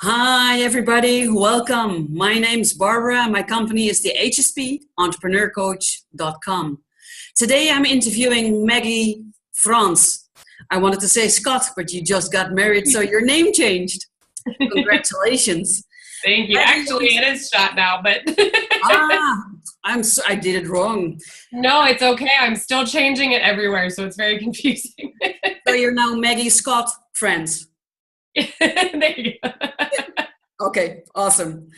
Hi, everybody. Welcome. My name's Barbara. My company is the HSP, entrepreneurcoach.com. Today I'm interviewing Maggie France. I wanted to say Scott, but you just got married, so your name changed. Congratulations. Thank you. Maggie Actually, it is shot now, but ah, I did it wrong. no, it's okay. I'm still changing it everywhere, so it's very confusing. So you're now Maggie Scott France. There you go. Okay, awesome.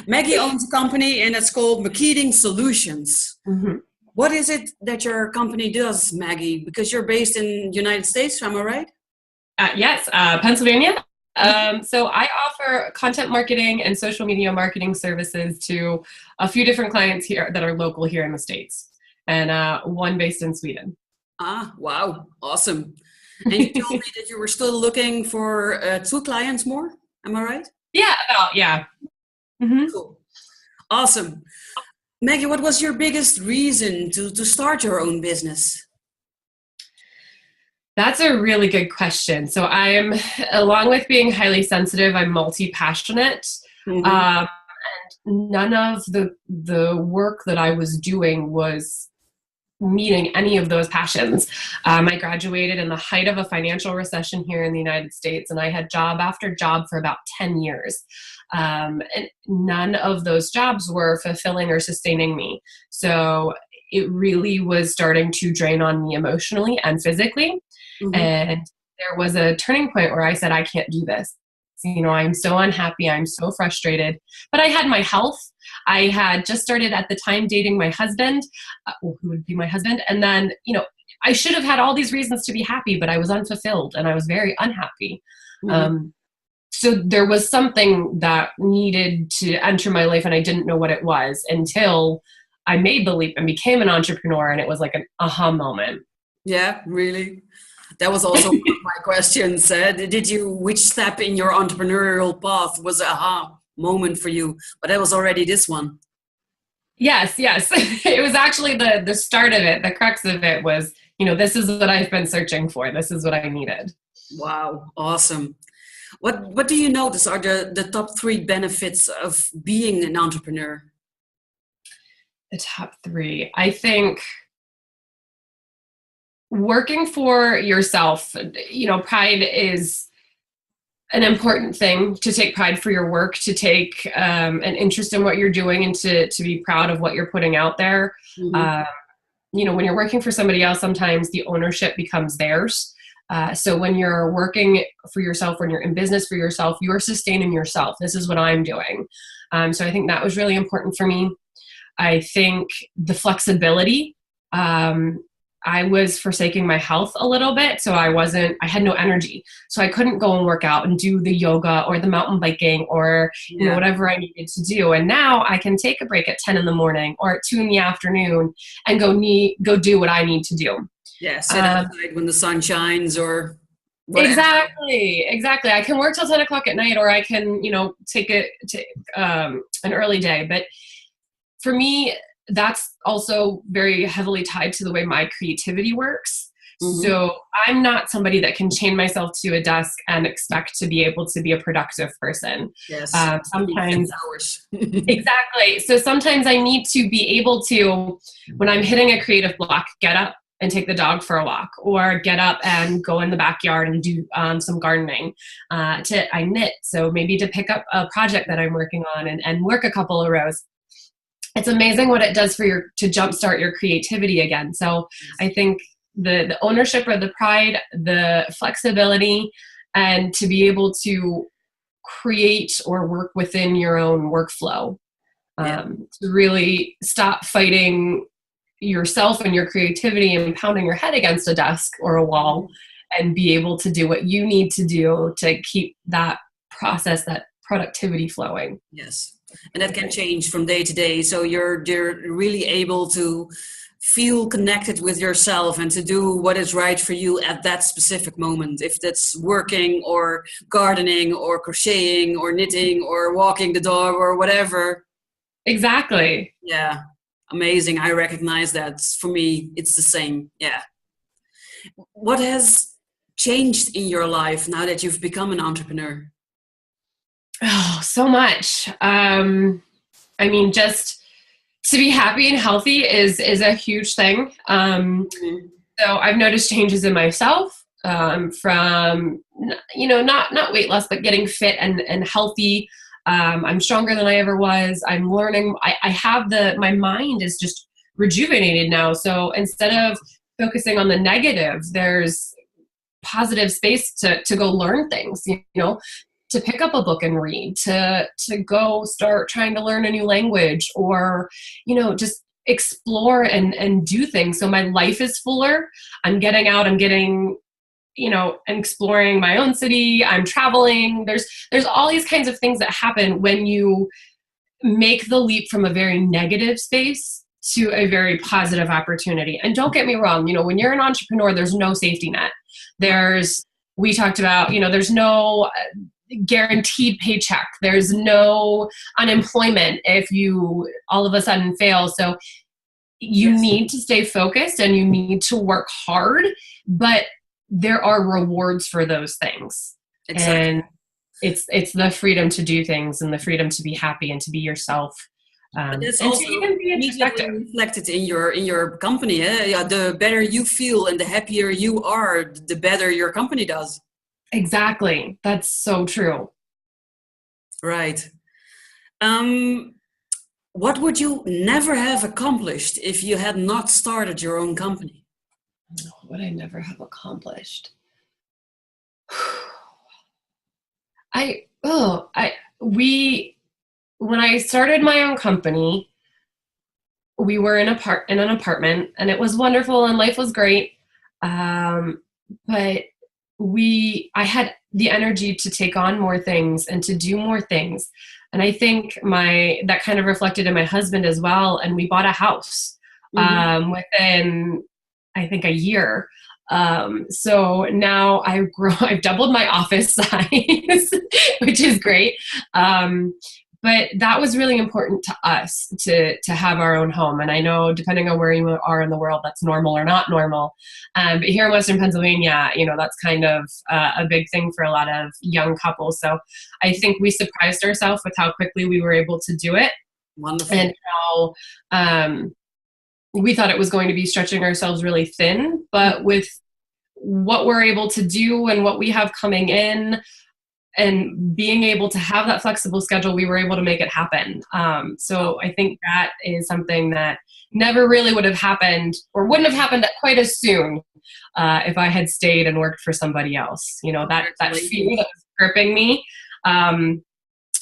Maggie owns a company and it's called McKeating Solutions. Mm-hmm. What is it that your company does, Maggie? Because you're based in the United States, am I right? Yes, Pennsylvania. So I offer content marketing and social media marketing services to a few different clients here that are local here in the States, and one based in Sweden. Ah, wow, awesome. And you told me that you were still looking for two clients more, am I right? Yeah, yeah. Mm-hmm. Cool. Awesome. Maggie, what was your biggest reason to start your own business? That's a really good question. So I'm, along with being highly sensitive, I'm multi-passionate. Mm-hmm. None of the work that I was doing was meeting any of those passions. I graduated in the height of a financial recession here in the United States, and I had job after job for about 10 years. And none of those jobs were fulfilling or sustaining me. So it really was starting to drain on me emotionally and physically. Mm-hmm. And there was a turning point where I said, I can't do this. You know, I'm so unhappy. I'm so frustrated. But I had my health. I had just started at the time dating my husband, who would be my husband. And then, you know, I should have had all these reasons to be happy, but I was unfulfilled and I was very unhappy. Mm-hmm. So there was something that needed to enter my life, and I didn't know what it was until I made the leap and became an entrepreneur. And it was like an aha moment. Yeah, really. That was also one of my questions. Which step in your entrepreneurial path was a aha moment for you? But that was already this one. Yes. It was actually the start of it. The crux of it was, you know, this is what I've been searching for. This is what I needed. Wow, awesome. What do you notice are the top three benefits of being an entrepreneur? The top three. I think working for yourself, you know, pride is an important thing. To take pride for your work, to take an interest in what you're doing, and to be proud of what you're putting out there. Mm-hmm. You know, when you're working for somebody else, sometimes the ownership becomes theirs. So when you're working for yourself, when you're in business for yourself, you're sustaining yourself. This is what I'm doing. So I think that was really important for me. I think the flexibility. I was forsaking my health a little bit. So I had no energy. So I couldn't go and work out and do the yoga or the mountain biking or, you know, whatever I needed to do. And now I can take a break at 10 in the morning or at 2 in the afternoon and go do what I need to do. Yeah, sit outside when the sun shines or whatever. Exactly. I can work till 10 o'clock at night, or I can, you know, take an early day. But for me, that's also very heavily tied to the way my creativity works. Mm-hmm. So I'm not somebody that can chain myself to a desk and expect to be able to be a productive person. Yes. Sometimes hours. Exactly. So sometimes I need to be able to, when I'm hitting a creative block, get up and take the dog for a walk, or get up and go in the backyard and do some gardening. I knit, so maybe to pick up a project that I'm working on and work a couple of rows. It's amazing what it does to jumpstart your creativity again. So I think the ownership or the pride, the flexibility, and to be able to create or work within your own workflow, to really stop fighting yourself and your creativity and pounding your head against a desk or a wall, and be able to do what you need to do to keep that process, that productivity flowing. Yes. And that can change from day to day. So you're really able to feel connected with yourself and to do what is right for you at that specific moment. If that's working or gardening or crocheting or knitting or walking the dog or whatever. Exactly. Yeah. Amazing. I recognize that. For me, it's the same. Yeah. What has changed in your life now that you've become an entrepreneur? Oh, so much. I mean, just to be happy and healthy is a huge thing. Mhm. So I've noticed changes in myself, from, not weight loss, but getting fit and healthy. I'm stronger than I ever was. I'm learning. I have my mind is just rejuvenated now. So instead of focusing on the negative, there's positive space to go learn things, to pick up a book and read, to go start trying to learn a new language, or, just explore and do things. So my life is fuller. I'm getting out, I'm getting, and exploring my own city. I'm traveling. There's all these kinds of things that happen when you make the leap from a very negative space to a very positive opportunity. And don't get me wrong, when you're an entrepreneur, there's no safety net. We talked about, there's no guaranteed paycheck. There's no unemployment if you all of a sudden fail. So you Yes, need to stay focused and you need to work hard, but there are rewards for those things. exactly. And it's the freedom to do things and the freedom to be happy and to be yourself, But that's and to also even be immediately introspective. reflected in your company. Eh? Yeah, the better you feel and the happier you are, the better your company does. Exactly. That's so true. Right. Um, what would you never have accomplished if you had not started your own company? What I never have accomplished. I oh I we When I started my own company, we were in an apartment, and it was wonderful and life was great. Um, but I had the energy to take on more things and to do more things. And I think that kind of reflected in my husband as well. And we bought a house, Hmm. within, I think, a year. So now I've doubled my office size, which is great. Um, but that was really important to us to have our own home. And I know, depending on where you are in the world, that's normal or not normal. But here in Western Pennsylvania, that's kind of a big thing for a lot of young couples. So I think we surprised ourselves with how quickly we were able to do it, Wonderful. and how, we thought it was going to be stretching ourselves really thin. But with what we're able to do and what we have coming in, and being able to have that flexible schedule, we were able to make it happen. So I think that is something that never really would have happened, or wouldn't have happened quite as soon, if I had stayed and worked for somebody else. That fear that Congratulations. was gripping me, um,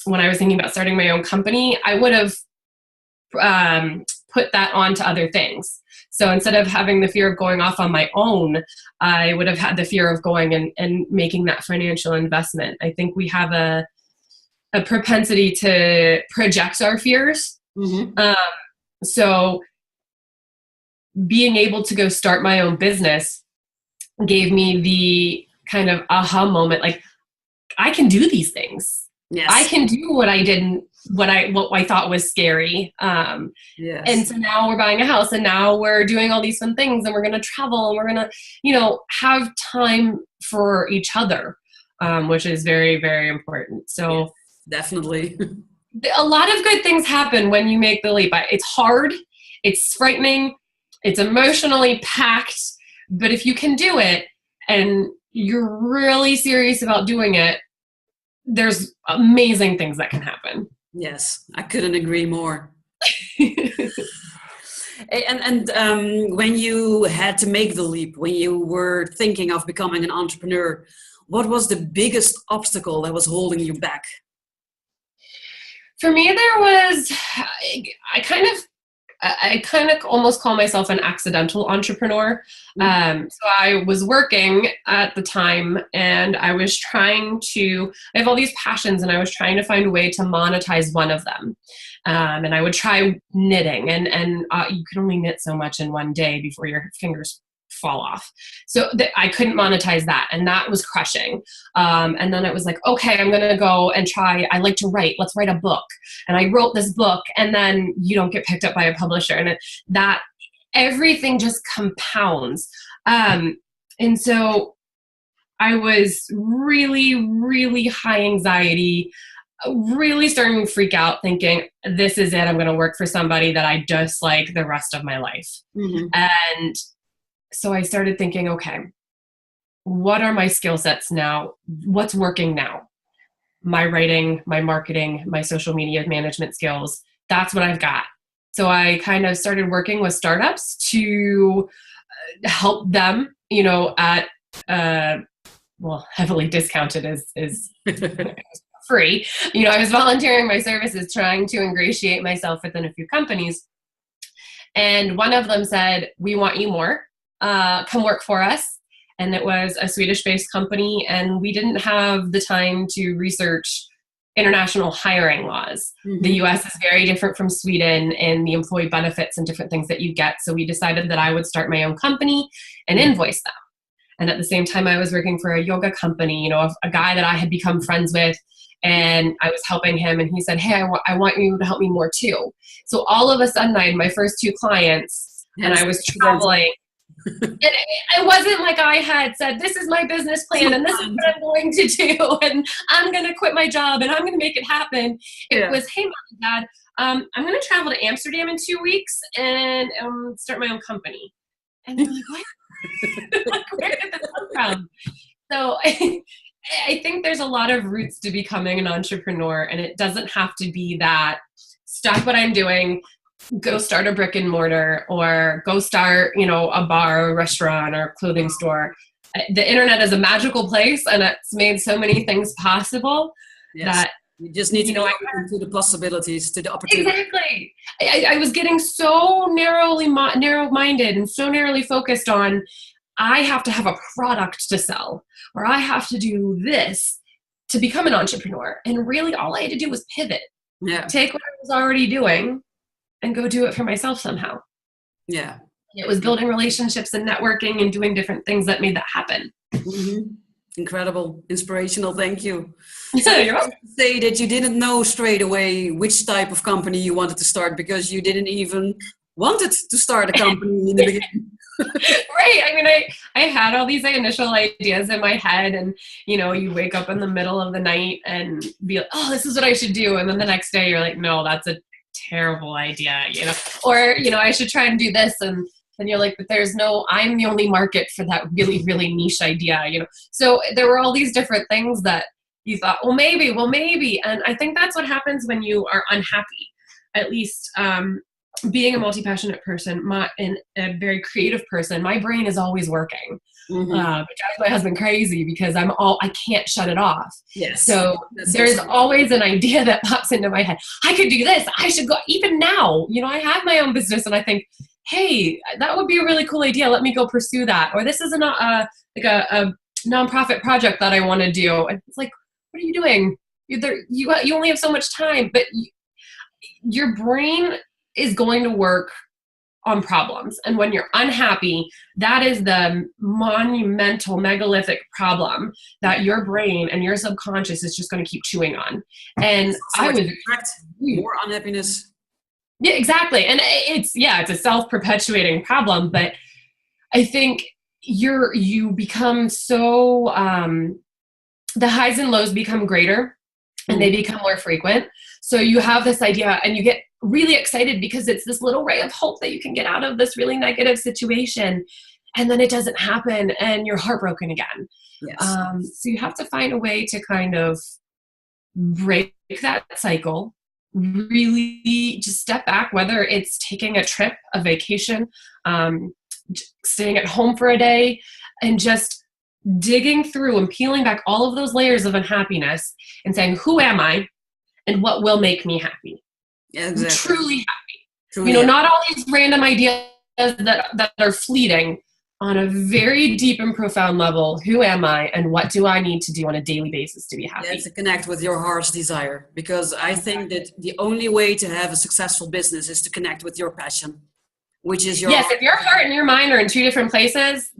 when I was thinking about starting my own company, I would have, put that on to other things. So instead of having the fear of going off on my own, I would have had the fear of going and making that financial investment. I think we have a propensity to project our fears. Hmm. Um, so being able to go start my own business gave me the kind of aha moment, like, I can do these things. I Yes. can do what I didn't, what I thought was scary. And Yes. so now we're buying a house, and now we're doing all these fun things, and we're going to travel, and we're going to, have time for each other, which is very, very important. Yes. So Definitely. a lot of good things happen when you make the leap. It's hard, it's frightening, it's emotionally packed, but if you can do it and you're really serious about doing it, there's amazing things that can happen. Yes, I couldn't agree more. When you had to make the leap, when you were thinking of becoming an entrepreneur, what was the biggest obstacle that was holding you back? For me, there was, I kind of I kind of almost call myself an accidental entrepreneur. So I was working at the time, and I was I have all these passions, and I was trying to find a way to monetize one of them. And I would try knitting, and you can only knit so much in one day before your fingers fall off. So I couldn't monetize that, and that was crushing. And then it was like, okay, I'm going to go and try. I like to write. Let's write a book. And I wrote this book, and then you don't get picked up by a publisher, and that everything just compounds. And so I was really, really high anxiety, really starting to freak out, thinking, this is it. I'm going to work for somebody that I dislike the rest of my life. Mm-hmm. And so I started thinking, okay, what are my skill sets now? What's working now? My writing, my marketing, my social media management skills. That's what I've got. So I kind of started working with startups to help them, at, heavily discounted is free. I was volunteering my services, trying to ingratiate myself within a few companies. And one of them said, we want you more. Come work for us. And it was a Swedish-based company, and we didn't have the time to research international hiring laws. Mm-hmm. The US is very different from Sweden in the employee benefits and different things that you get. So we decided that I would start my own company and invoice them. And at the same time, I was working for a yoga company, a guy that I had become friends with, and I was helping him, and he said, hey, I want you to help me more too. So all of a sudden, I had my first 2 clients, and I was traveling. And it wasn't like I had said, this is my business plan and this is what I'm going to do, and I'm going to quit my job and I'm going to make it happen. It was, hey, Mom and Dad, I'm going to travel to Amsterdam in 2 weeks and start my own company. And they're like, what? Like, where did this come from? So I think there's a lot of roots to becoming an entrepreneur, and it doesn't have to be that stop what I'm doing, go start a brick and mortar, or go start, a bar or restaurant or clothing store. The internet is a magical place, and it's made so many things possible that you just need to be open to the possibilities, to the opportunities. Exactly. I was getting so narrow-minded and so narrowly focused on, I have to have a product to sell, or I have to do this to become an entrepreneur. And really all I had to do was pivot. Yeah. Take what I was already doing and go do it for myself somehow. Yeah. It was building relationships and networking and doing different things that made that happen. Mm-hmm. Incredible. Inspirational. Thank you. So you're welcome. Say that you didn't know straight away which type of company you wanted to start, because you didn't even wanted to start a company in the beginning. Right. I mean, I had all these initial ideas in my head, and, you wake up in the middle of the night and be like, oh, this is what I should do. And then the next day you're like, no, that's a terrible idea, or, I should try and do this. And then you're like, but I'm the only market for that really, really niche idea, So there were all these different things that you thought, well, maybe. And I think that's what happens when you are unhappy. At least, being a multi-passionate person and a very creative person, my brain is always working, which drives my husband crazy because I can't shut it off. Yes. So there's always an idea that pops into my head. I could do this. I should go. Even now, I have my own business, and I think, hey, that would be a really cool idea. Let me go pursue that. Or this is a nonprofit project that I want to do. And it's like, what are you doing? You only have so much time, but your brain is going to work on problems. And when you're unhappy, that is the monumental, megalithic problem that your brain and your subconscious is just going to keep chewing on. And I was more unhappiness. Yeah, exactly. And it's a self-perpetuating problem, but I think you become so, the highs and lows become greater and they become more frequent. So you have this idea and you get really excited because it's this little ray of hope that you can get out of this really negative situation. And then it doesn't happen and you're heartbroken again. Yes. So you have to find a way to kind of break that cycle, really just step back, whether it's taking a trip, a vacation, staying at home for a day, and just digging through and peeling back all of those layers of unhappiness and saying, who am I and what will make me happy? Yeah, exactly. Truly happy. Not all these random ideas that are fleeting. On a very deep and profound level, who am I and what do I need to do on a daily basis to be happy? Yeah, to connect with your heart's desire. Because I think that the only way to have a successful business is to connect with your passion, which is your... Yes, if your heart and your mind are in two different places,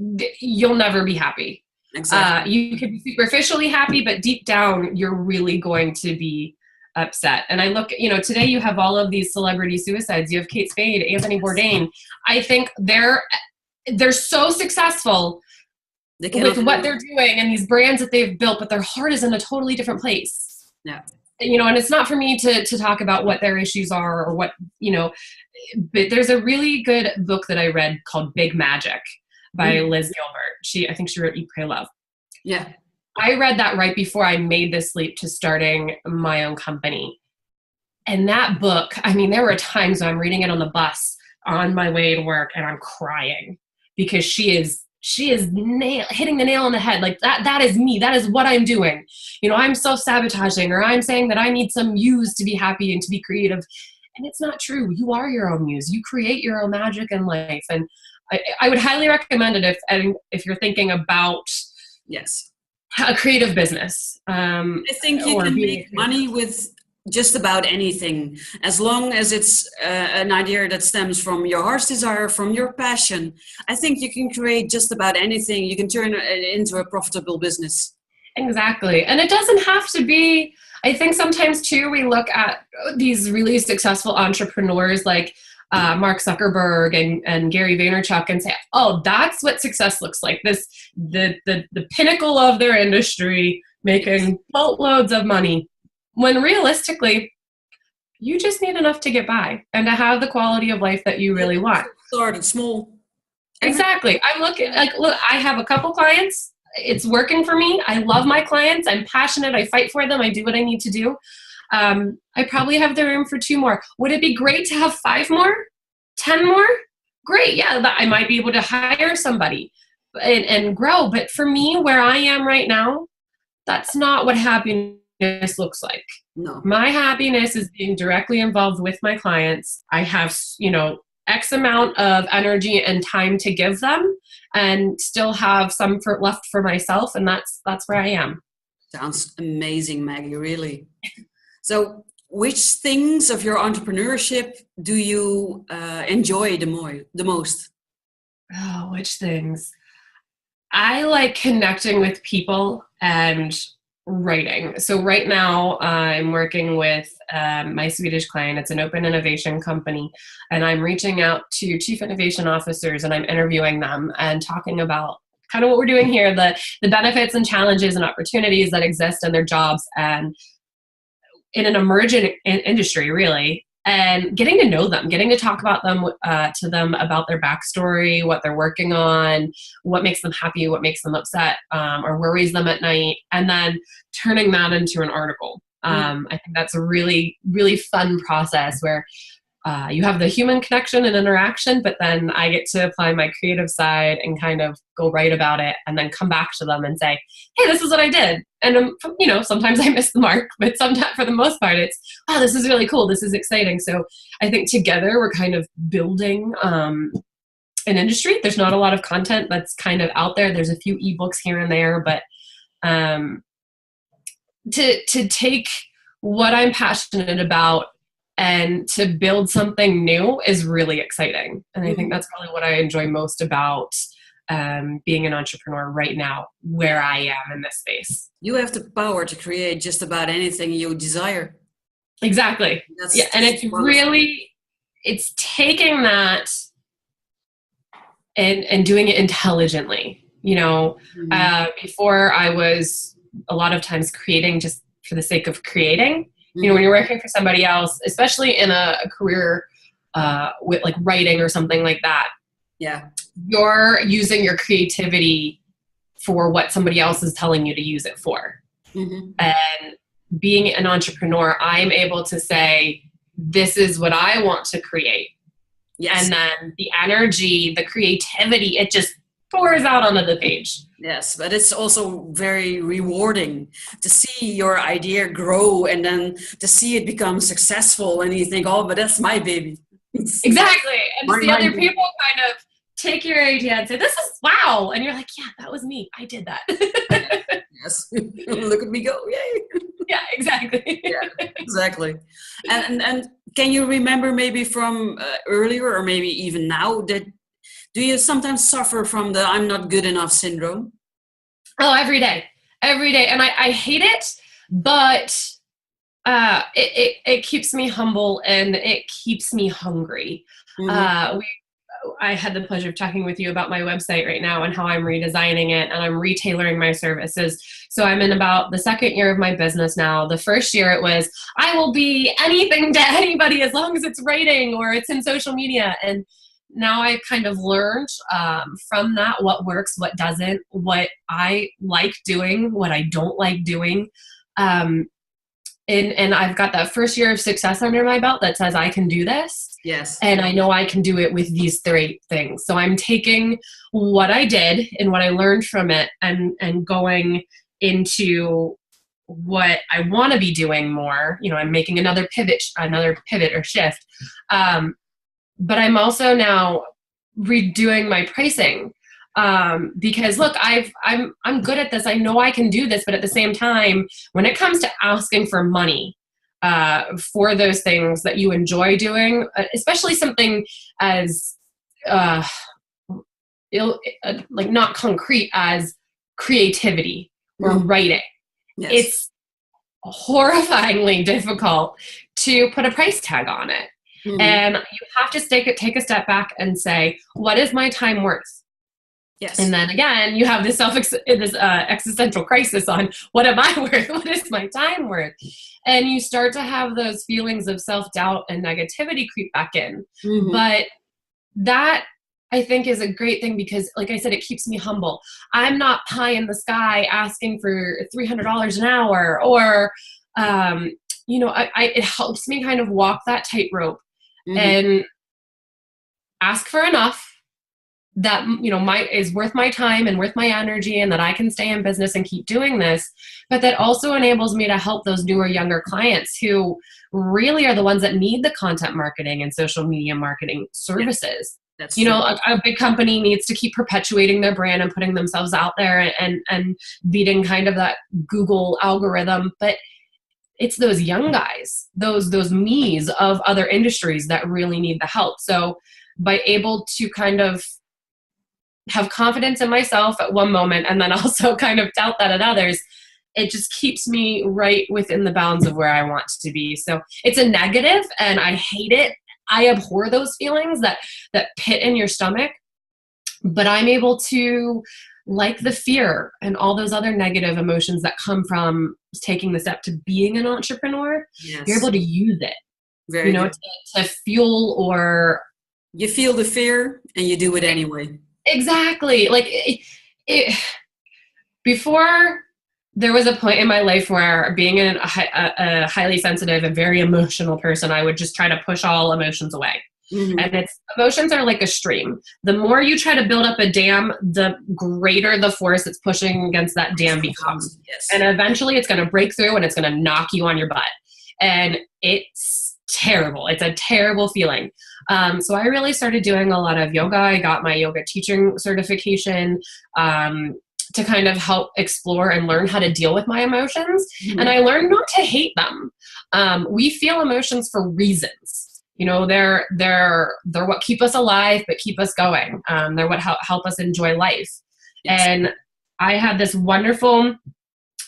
you'll never be happy. Exactly. You can be superficially happy, but deep down, you're really going to be upset. And I look, today you have all of these celebrity suicides. You have Kate Spade, Anthony Bourdain. I think they're so successful with what they're doing and these brands that they've built, but their heart is in a totally different place. Yeah. and it's not for me to talk about what their issues are or what, but there's a really good book that I read called Big Magic by Liz Gilbert. I think she wrote Eat, Pray, Love. Yeah. I read that right before I made this leap to starting my own company. And that book, I mean, there were times when I'm reading it on the bus on my way to work and I'm crying because she is hitting the nail on the head. Like that is me. That is what I'm doing. I'm self-sabotaging, or I'm saying that I need some muse to be happy and to be creative. And it's not true. You are your own muse. You create your own magic in life. And I would highly recommend it if you're thinking about a creative business. I think you can make money with just about anything, as long as it's an idea that stems from your heart's desire, from your passion. I think you can create just about anything. You can turn it into a profitable business. Exactly. And it doesn't have to be, I think sometimes too, we look at these really successful entrepreneurs like Mark Zuckerberg and Gary Vaynerchuk and say, oh, that's what success looks like. The pinnacle of their industry, making boatloads of money. When realistically, you just need enough to get by and to have the quality of life that you really want. Started small. Exactly. I'm looking look, I have a couple clients. It's working for me. I love my clients. I'm passionate. I fight for them. I do what I need to do. I probably have the room for 2 more. Would it be great to have 5 more? 10 more? Great. Yeah, I might be able to hire somebody and grow. But for me, where I am right now, that's not what happiness looks like. No. My happiness is being directly involved with my clients. I have, X amount of energy and time to give them and still have some left for myself. And that's where I am. Sounds amazing, Maggie, really. So which things of your entrepreneurship do you enjoy the most? Oh, which things? I like connecting with people and writing. So right now I'm working with my Swedish client. It's an open innovation company, and I'm reaching out to chief innovation officers and I'm interviewing them and talking about kind of what we're doing here, the benefits and challenges and opportunities that exist in their jobs and in an emerging industry, really, and getting to know them, getting to talk about them to them about their backstory, what they're working on, what makes them happy, what makes them upset, or worries them at night, and then turning that into an article. I think that's a really, really fun process where you have the human connection and interaction, but then I get to apply my creative side and kind of go write about it and then come back to them and say, hey, this is what I did. And, sometimes I miss the mark, but sometimes for the most part, it's, wow, this is really cool. This is exciting. So I think together we're kind of building an industry. There's not a lot of content that's kind of out there. There's a few ebooks here and there, but to take what I'm passionate about and to build something new is really exciting. And I think that's probably what I enjoy most about being an entrepreneur right now, where I am in this space. You have the power to create just about anything you desire. Exactly. And it's really, it's taking that and doing it intelligently. Before I was a lot of times creating just for the sake of creating. When you're working for somebody else, especially in a career with like writing or something like that, you're using your creativity for what somebody else is telling you to use it for. And being an entrepreneur, I'm able to say, this is what I want to create. And then the energy, the creativity, it just pours out onto the page. Yes, but it's also very rewarding to see your idea grow and then to see it become successful and you think, oh, but that's my baby. Exactly. And to see other people kind of take your idea and say, this is wow. And you're like, yeah, that was me. I did that. Yes. Look at me go. Yay. Yeah, exactly. Yeah, exactly. And can you remember maybe from earlier or maybe even now that do you sometimes suffer from the I'm not good enough syndrome? Oh, every day. And I hate it, but it keeps me humble and it keeps me hungry. I had the pleasure of talking with you about my website right now and how I'm redesigning it and I'm retailoring my services. So I'm in about the second year of my business now. The first year it was, I will be anything to anybody as long as it's writing or it's in social media. And now I've kind of learned from that what works, what doesn't, what I like doing, what I don't like doing. And I've got that first year of success under my belt that says I can do this. Yes. And I know I can do it with these 3 things. So I'm taking what I did and what I learned from it and going into what I want to be doing more. You know, I'm making another pivot or shift. But I'm also now redoing my pricing. Because look, I'm good at this. I know I can do this, but at the same time, when it comes to asking for money for those things that you enjoy doing, especially something as like not concrete as creativity or writing, yes. It's horrifyingly difficult to put a price tag on it. And you have to take a step back and say, what is my time worth? Yes. And then again, you have this existential crisis on what am I worth? What is my time worth? And you start to have those feelings of self-doubt and negativity creep back in. But that, I think, is a great thing because, like I said, it keeps me humble. I'm not pie in the sky asking for $300 an hour or, it helps me kind of walk that tightrope and ask for enough that, is worth my time and worth my energy and that I can stay in business and keep doing this. But that also enables me to help those newer, younger clients who really are the ones that need the content marketing and social media marketing services. That's a big company needs to keep perpetuating their brand and putting themselves out there and beating kind of that Google algorithm. But it's those young guys, those me's of other industries that really need the help. So by able to kind of have confidence in myself at one moment and then also kind of doubt that at others, it just keeps me right within the bounds of where I want to be. So it's a negative and I hate it. I abhor those feelings that pit in your stomach, but I'm able to, like the fear and all those other negative emotions that come from taking the step to being an entrepreneur, you're able to use it, to fuel or... You feel the fear and you do it anyway. Exactly. Like before there was a point in my life where being a highly sensitive and very emotional person, I would just try to push all emotions away. And emotions are like a stream. The more you try to build up a dam, the greater the force it's pushing against that dam becomes. Yes. And eventually it's going to break through and it's going to knock you on your butt. And it's terrible. It's a terrible feeling. So I really started doing a lot of yoga. I got my yoga teaching certification to kind of help explore and learn how to deal with my emotions. And I learned not to hate them. We feel emotions for reasons. They're what keep us alive, but keep us going. They're what help us enjoy life. Yes. And I had this wonderful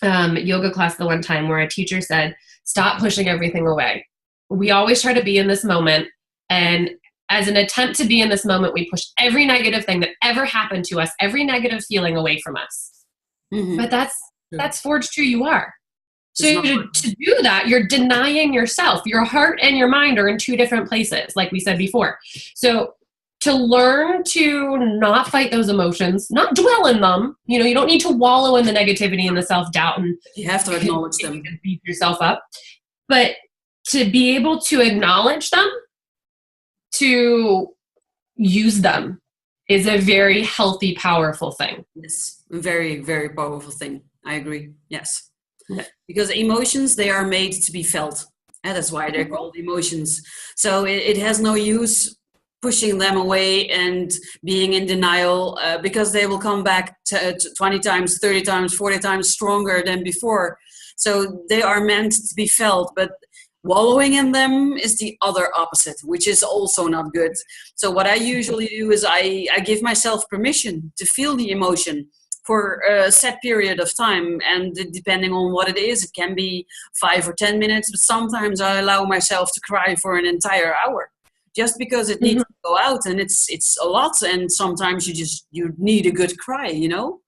yoga class the one time where a teacher said, stop pushing everything away. We always try to be in this moment. And as an attempt to be in this moment, we push every negative thing that ever happened to us, every negative feeling away from us. But that's forged who you are. So to do that, you're denying yourself. Your heart and your mind are in 2 different places, like we said before. So to learn to not fight those emotions, not dwell in them, you don't need to wallow in the negativity and the self-doubt and you have to acknowledge them, beat yourself up, but to be able to acknowledge them, to use them is a very healthy, powerful thing. Yes, a very, very powerful thing. I agree. Yes. Yeah. Because emotions, they are made to be felt. And that's why they're called emotions. So it has no use pushing them away and being in denial because they will come back 20 times, 30 times, 40 times stronger than before. So they are meant to be felt, but wallowing in them is the other opposite, which is also not good. So what I usually do is I give myself permission to feel the emotion for a set period of time, and depending on what it is, it can be 5 or 10 minutes, but sometimes I allow myself to cry for an entire hour. just because it needs to go out, and it's a lot, and sometimes you need a good cry, you know.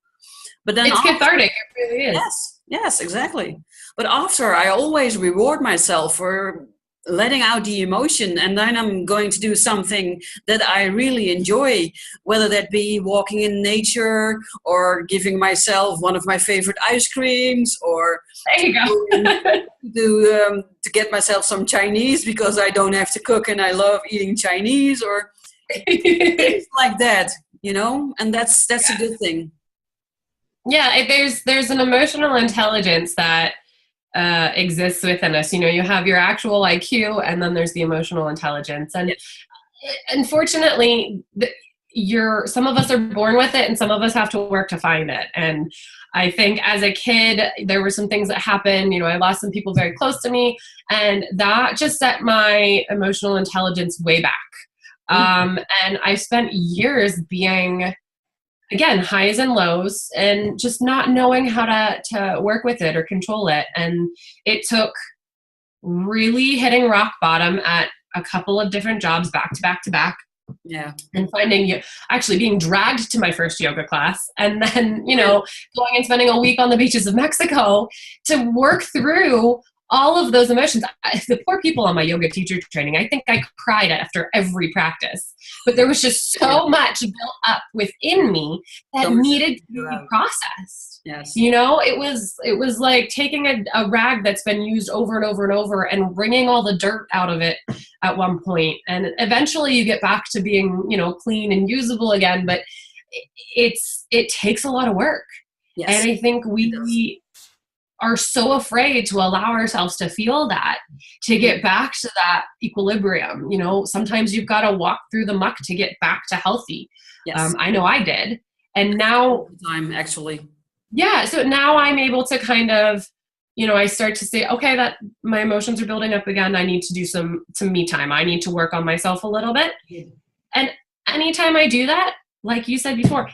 But then It's cathartic. It really is. yes, exactly. But after, I always reward myself for letting out the emotion, and then I'm going to do something that I really enjoy, whether that be walking in nature or giving myself one of my favorite ice creams, or there you go. To get myself some Chinese because I don't have to cook and I love eating Chinese, or things like that, you know, and that's a good thing. Yeah, there's an emotional intelligence that exists within us. You know, you have your actual IQ, and then there's the emotional intelligence. And unfortunately, some of us are born with it, and some of us have to work to find it. And I think as a kid, there were some things that happened. You know, I lost some people very close to me, and that just set my emotional intelligence way back. And I spent years being, again, highs and lows, and just not knowing how to work with it or control it. And it took really hitting rock bottom at a couple of different jobs back to back to back. Yeah. And actually being dragged to my first yoga class, and then, you know, going and spending a week on the beaches of Mexico to work through all of those emotions. The poor people on my yoga teacher training, I think I cried after every practice, but there was just so much built up within me that needed to be processed. Yes. You know, it was like taking a rag that's been used over and over and over and wringing all the dirt out of it at one point. And eventually you get back to being, you know, clean and usable again, but it takes a lot of work. Yes. And I think we are so afraid to allow ourselves to feel that, to get back to that equilibrium. You know, sometimes you've got to walk through the muck to get back to healthy. Yes. I know I did. And now actually. Yeah. So now I'm able to kind of, you know, I start to say, okay, that my emotions are building up again. I need to do some me time. I need to work on myself a little bit. Yeah. And anytime I do that, like you said before,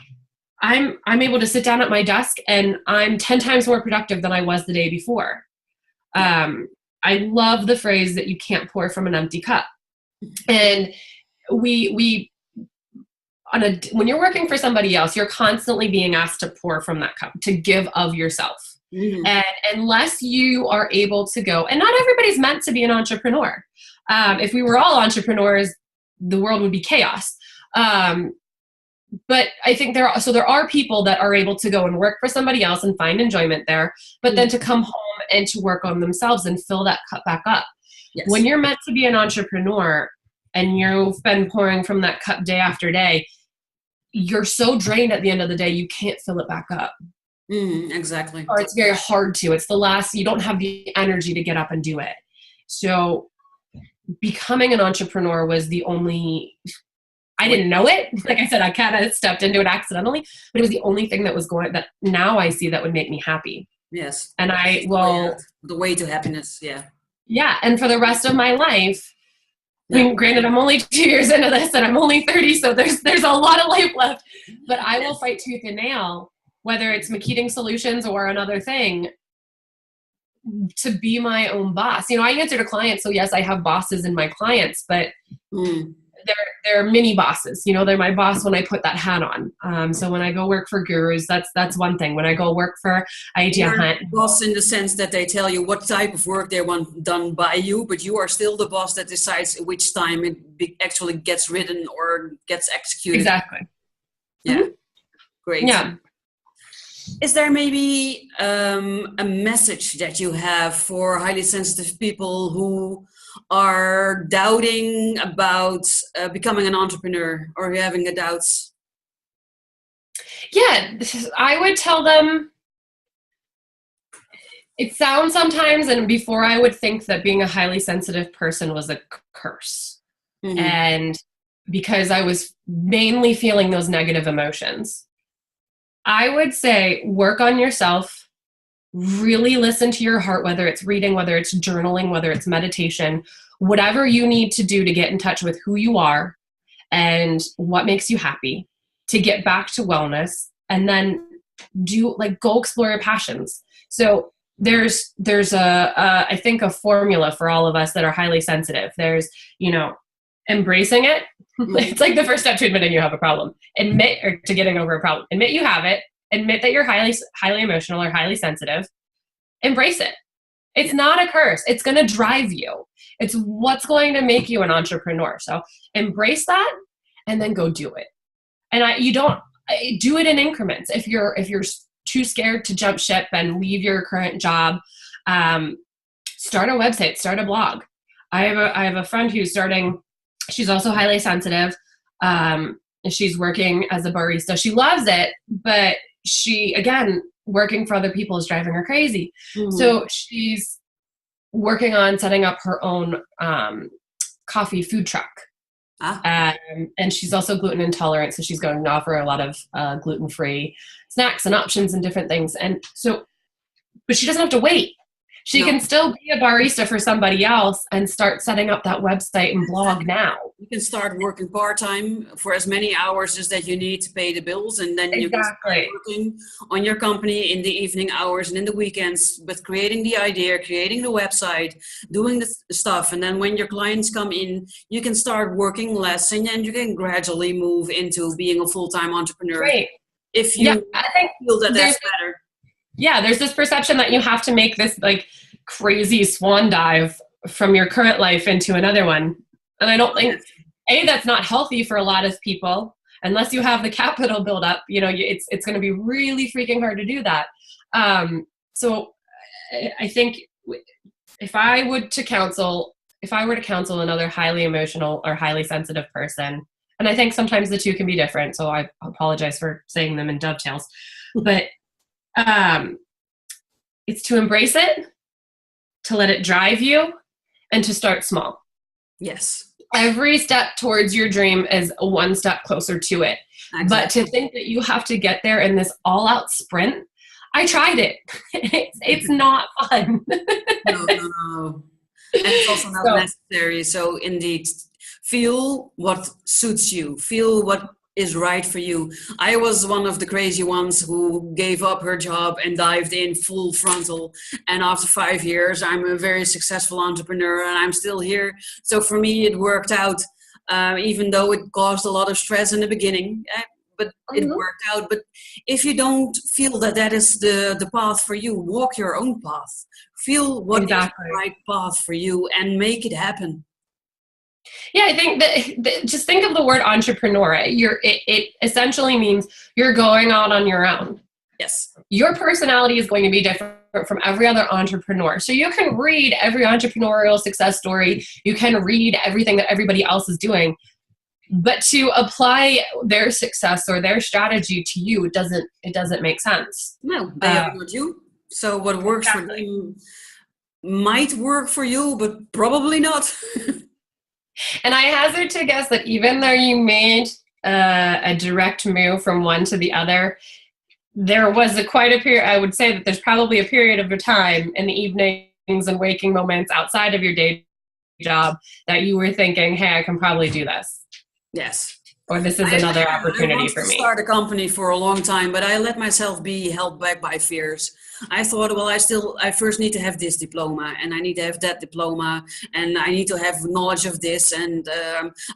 I'm able to sit down at my desk and I'm 10 times more productive than I was the day before. I love the phrase that you can't pour from an empty cup. And when you're working for somebody else, you're constantly being asked to pour from that cup, to give of yourself. Mm-hmm. And unless you are able to go, and not everybody's meant to be an entrepreneur. If we were all entrepreneurs, the world would be chaos. But I think there are people that are able to go and work for somebody else and find enjoyment there, but then to come home and to work on themselves and fill that cup back up. Yes. When you're meant to be an entrepreneur and you've been pouring from that cup day after day, you're so drained at the end of the day, you can't fill it back up. Exactly. Or it's very hard to. It's the last, you don't have the energy to get up and do it. So becoming an entrepreneur was the only, I didn't know it. Like I said, I kind of stepped into it accidentally, but it was the only thing that now I see that would make me happy. Yes. And I will. The way to happiness. Yeah. Yeah. And for the rest of my life, I mean, granted, I'm only 2 years into this and I'm only 30, so there's a lot of life left, but I will fight tooth and nail, whether it's McKeating Solutions or another thing, to be my own boss. You know, I answer to clients, so yes, I have bosses in my clients, but they're mini bosses. You know, they're my boss when I put that hat on. So when I go work for gurus, that's one thing. When I go work for Idea Hunt, boss in the sense that they tell you what type of work they want done by you, but you are still the boss that decides which time it actually gets written or gets executed. Exactly. Yeah. Mm-hmm. Great. Yeah. Is there maybe a message that you have for highly sensitive people who are doubting about becoming an entrepreneur or having a doubts? Yeah, I would tell them, it sounds sometimes, and before I would think that being a highly sensitive person was a curse. Mm-hmm. And because I was mainly feeling those negative emotions, I would say work on yourself, really listen to your heart, whether it's reading, whether it's journaling, whether it's meditation, whatever you need to do to get in touch with who you are and what makes you happy, to get back to wellness, and then go explore your passions. So there's I think a formula for all of us that are highly sensitive. There's, you know, embracing it. It's like the first step to admitting you have a problem. Or to getting over a problem. Admit you have it. Admit that you're highly emotional or highly sensitive. Embrace it. It's not a curse. It's going to drive you. It's what's going to make you an entrepreneur. So embrace that and then go do it. And you don't do it in increments. If you're too scared to jump ship and leave your current job, start a website, start a blog. I have a friend who's starting. She's also highly sensitive. She's working as a barista. She loves it, but she, again, working for other people is driving her crazy. Mm-hmm. So she's working on setting up her own coffee food truck. And she's also gluten intolerant, so she's going to offer a lot of gluten-free snacks and options and different things. And so, but she doesn't have to wait. She can still be a barista for somebody else and start setting up that website and blog now. You can start working part-time for as many hours as that you need to pay the bills, and then you can start working on your company in the evening hours and in the weekends, but creating the idea, creating the website, doing the stuff. And then when your clients come in, you can start working less, and then you can gradually move into being a full-time entrepreneur. Right. If you feel that that's better. Yeah, there's this perception that you have to make this like crazy swan dive from your current life into another one. And I don't think, that's not healthy for a lot of people. Unless you have the capital build up, it's going to be really freaking hard to do that. So I think if I were to counsel another highly emotional or highly sensitive person, and I think sometimes the two can be different, so I apologize for saying them in dovetails, but it's to embrace it, to let it drive you, and to start small. Yes. Every step towards your dream is one step closer to it. Exactly. But to think that you have to get there in this all-out sprint, I tried it. It's not fun. No. And it's also not necessary. So indeed, feel what suits you. Feel what is right for you. I was one of the crazy ones who gave up her job and dived in full frontal. And after 5 years, I'm a very successful entrepreneur and I'm still here. So for me, it worked out, even though it caused a lot of stress in the beginning. But it worked out. But if you don't feel that that is the path for you, walk your own path. Feel what is the right path for you and make it happen. Yeah, I think that just think of the word entrepreneur. It essentially means you're going out on your own. Yes. Your personality is going to be different from every other entrepreneur. So you can read every entrepreneurial success story. You can read everything that everybody else is doing. But to apply their success or their strategy to you, it doesn't make sense. No, they are not you. So what works for them might work for you, but probably not. And I hazard to guess that even though you made a direct move from one to the other, there was quite a period, I would say that there's probably a period of time in the evenings and waking moments outside of your day job that you were thinking, hey, I can probably do this. Yes. Or this is another opportunity for me. I started a company for a long time, but I let myself be held back by fears. I thought, well, I first need to have this diploma, and I need to have that diploma, and I need to have knowledge of this, and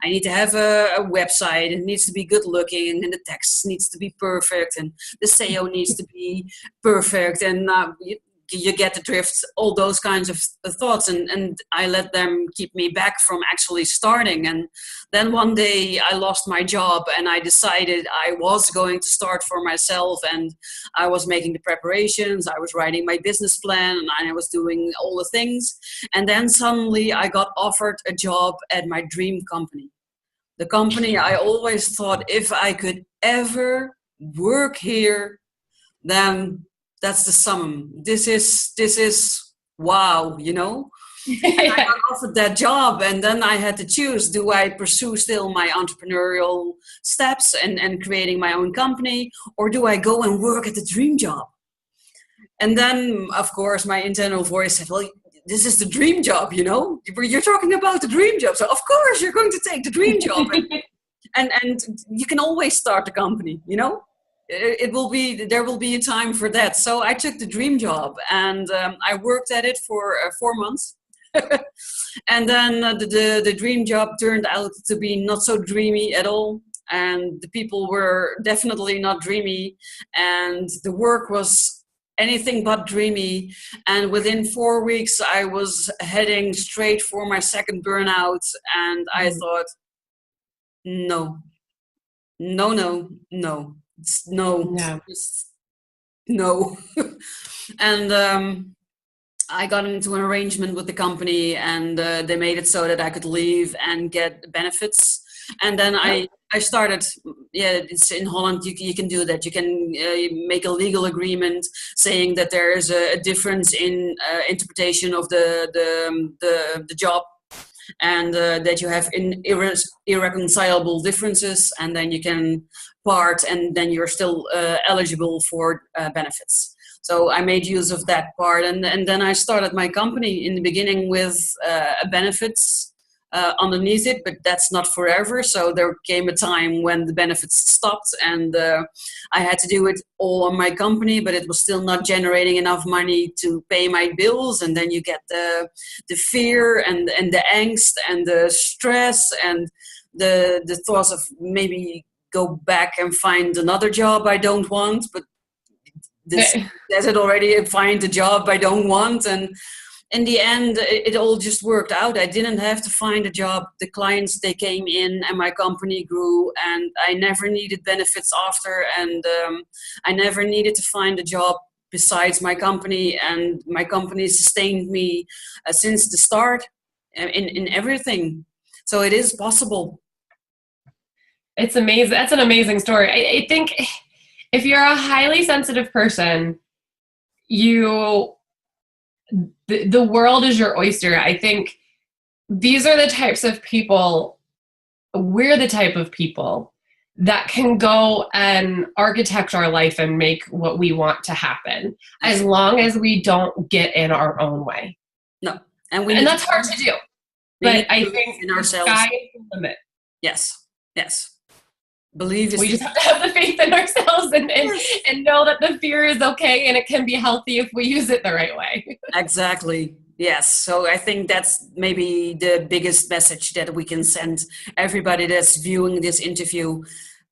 I need to have a website. It needs to be good looking, and the text needs to be perfect, and the SEO needs to be perfect, and you get the drift, all those kinds of thoughts, and I let them keep me back from actually starting. And then one day I lost my job and I decided I was going to start for myself, and I was making the preparations, I was writing my business plan, and I was doing all the things. And then suddenly I got offered a job at my dream company. The company I always thought, if I could ever work here, then that's the summum. This is wow, you know? And I got offered that job, and then I had to choose, do I pursue still my entrepreneurial steps and creating my own company, or do I go and work at the dream job? And then, of course, my internal voice said, well, this is the dream job, you know? You're talking about the dream job, so of course you're going to take the dream job. and you can always start a company, you know? There will be a time for that. So I took the dream job, and I worked at it for 4 months. And then the dream job turned out to be not so dreamy at all. And the people were definitely not dreamy. And the work was anything but dreamy. And within 4 weeks, I was heading straight for my second burnout. And I thought, no, no, no, no, no, just no. And I got into an arrangement with the company, and they made it so that I could leave and get benefits. And then I started, it's in Holland, you can do that. You can make a legal agreement saying that there is a difference in interpretation of the job, and that you have irreconcilable differences, and then you can part, and then you're still eligible for benefits. So I made use of that part, and then I started my company in the beginning with benefits underneath it, but that's not forever. So there came a time when the benefits stopped, and I had to do it all on my company, but it was still not generating enough money to pay my bills. And then you get the fear and the angst and the stress and the thoughts of maybe go back and find another job I don't want, but does it already find a job I don't want. And in the end, it all just worked out. I didn't have to find a job. The clients, they came in, and my company grew, and I never needed benefits after, and I never needed to find a job besides my company, and my company sustained me since the start in everything. So it is possible. It's amazing. That's an amazing story. I think if you're a highly sensitive person, the world is your oyster. I think these are the types of people, we're the type of people that can go and architect our life and make what we want to happen, as long as we don't get in our own way. No. And that's hard to do. But I think in ourselves. The sky is the limit. Yes. We just have to have the faith in ourselves and know that the fear is okay, and it can be healthy if we use it the right way. Exactly. Yes. So I think that's maybe the biggest message that we can send everybody that's viewing this interview.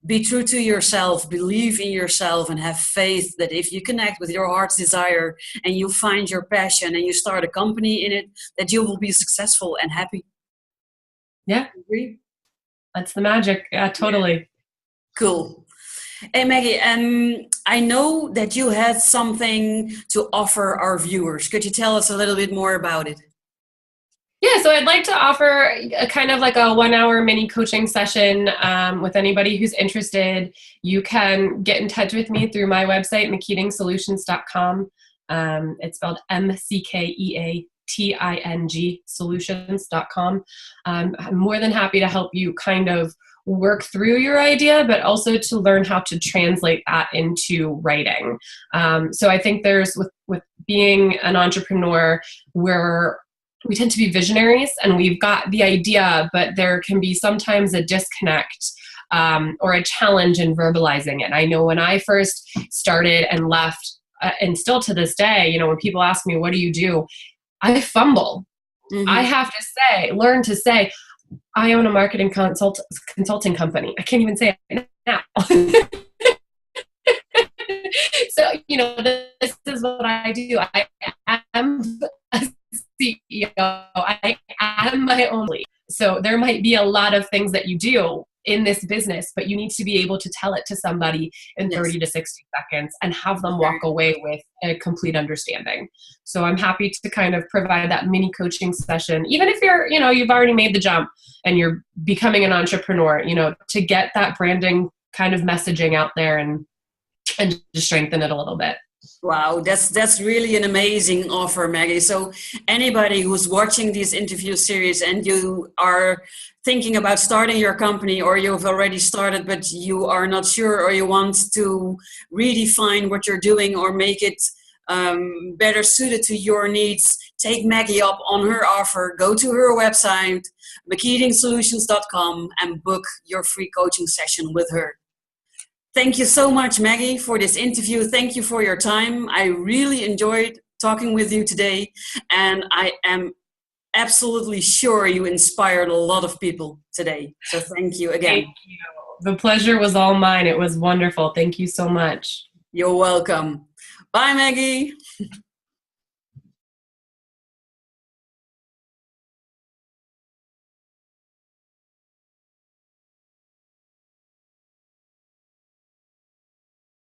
Be true to yourself, believe in yourself, and have faith that if you connect with your heart's desire and you find your passion and you start a company in it, that you will be successful and happy. Yeah. Agree? That's the magic. Yeah, totally. Yeah. Cool. Hey, Maggie, I know that you had something to offer our viewers. Could you tell us a little bit more about it? Yeah, so I'd like to offer a kind of like a 1-hour mini coaching session with anybody who's interested. You can get in touch with me through my website, mckeatingsolutions.com. It's spelled MCKEATING solutions.com. I'm more than happy to help you kind of work through your idea, but also to learn how to translate that into writing. So I think there's with being an entrepreneur, we tend to be visionaries, and we've got the idea, but there can be sometimes a disconnect or a challenge in verbalizing it. I know when I first started and left, and still to this day, when people ask me, what do you do? I fumble. Mm-hmm. I have to learn to say, I own a marketing consulting company. I can't even say it now. So, this is what I do. I am a CEO. I am my own lead. So there might be a lot of things that you do in this business, but you need to be able to tell it to somebody in 30 to 60 seconds and have them walk away with a complete understanding. So I'm happy to kind of provide that mini coaching session, even if you're, you've already made the jump and you're becoming an entrepreneur, to get that branding kind of messaging out there and just strengthen it a little bit. Wow, that's really an amazing offer, Maggie. So anybody who's watching this interview series and you are thinking about starting your company, or you've already started but you are not sure, or you want to redefine what you're doing or make it better suited to your needs, take Maggie up on her offer. Go to her website, mckeatingsolutions.com, and book your free coaching session with her. Thank you so much, Maggie, for this interview. Thank you for your time. I really enjoyed talking with you today, and I am absolutely sure you inspired a lot of people today. So thank you again. Thank you. The pleasure was all mine. It was wonderful. Thank you so much. You're welcome. Bye, Maggie.